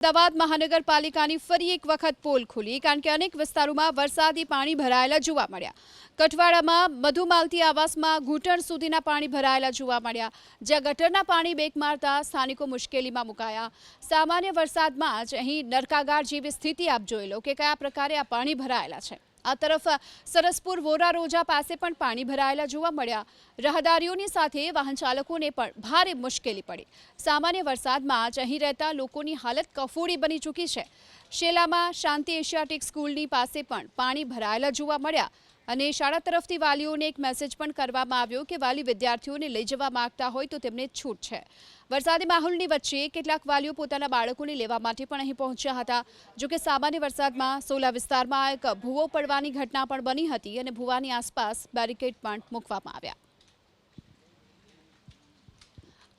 અમદાવાદ મહાનગરપાલિકાની ફરી એક વખત પોલ ખુલી કારણ કે અનેક વિસ્તારોમાં વરસાદી પાણી ભરાયેલા જોવા મળ્યા। કઠવાડામાં મધુમાલતી આવાસમાં ઘૂંટણ સુધીના પાણી ભરાયેલા જોવા મળ્યા, જ્યાં ગટરના પાણી બેક મારતા સ્થાનિકો મુશ્કેલીમાં મુકાયા। સામાન્ય વરસાદમાં જ અહીં નરકાગાર જેવી સ્થિતિ આપ જોઈ લો કે કયા પ્રકારે આ પાણી ભરાયેલા છે। આ તરફ સરસપુર વોરા રોજા પાસે પણ પાણી ભરાયેલા જોવા મળ્યા। રાહદારીઓની સાથે વાહન ચાલકોને પણ ભારે મુશ્કેલી પડી। સામાન્ય વરસાદમાં જ અહીં રહેતા લોકોની હાલત કફોડી બની ચૂકી છે। શેલામાં શાંતિ એશિયાટિક સ્કૂલની પાસે પણ પાણી ભરાયેલા જોવા મળ્યા અને શાળા તરફથી વાલીઓને એક મેસેજ પણ કરવામાં આવ્યો કે વાલી વિદ્યાર્થીઓને લઈ જવા માંગતા હોય તો તેમને છૂટ છે। વરસાદી માહોલની વચ્ચે કેટલાક વાલીઓ પોતાના બાળકોને લેવા માટે પણ અહીં પહોંચ્યા હતા। જો કે સામાન્ય વરસાદમાં સોલા વિસ્તારમાં એક ભૂવો પડવાની ઘટના પણ બની હતી અને ભૂવાની આસપાસ બેરિકેડ પણ મૂકવામાં આવ્યા।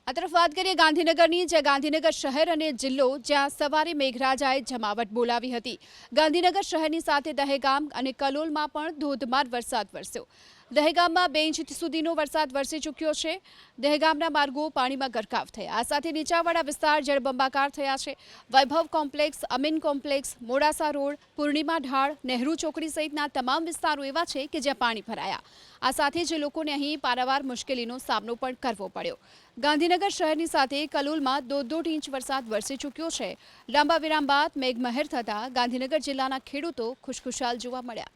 આ તરફ વાત કરીએ ગાંધીનગરની, જ્યાં ગાંધીનગર શહેર અને જિલ્લો જ્યાં સવારે મેઘરાજાએ જમાવટ બોલાવી હતી। ગાંધીનગર શહેરની સાથે દહેગામ અને કલોલમાં પણ ધોધમાર વરસાદ વરસ્યો। દહેગામમાં 2 ઇંચ સુધીનો વરસાદ વરસી ચૂક્યો છે। દહેગામના માર્ગો પાણીમાં ગરકાવ થયા। આ સાથે નીચાણવાળા વિસ્તાર જળબંબાકાર થયા છે। Vaibhav complex, Amin complex, Modasa road, Purnima ઢાળ, નહેરુ ચોકડી સહિતના તમામ વિસ્તારો એવા છે કે જ્યાં પાણી ભરાયા। આ સાથે જ લોકોને અહીં પારાવાર મુશ્કેલીનો સામનો પણ કરવો પડ્યો। ગાંધીનગર શહેરની સાથે કલોલમાં 2.5 ઇંચ વરસાદ વરસી ચૂક્યો છે। લાંબા વિરામ બાદ મેઘમહેર થતાં ગાંધીનગર જિલ્લાના ખેડૂતો ખુશખુશાલ જોવા મળ્યા।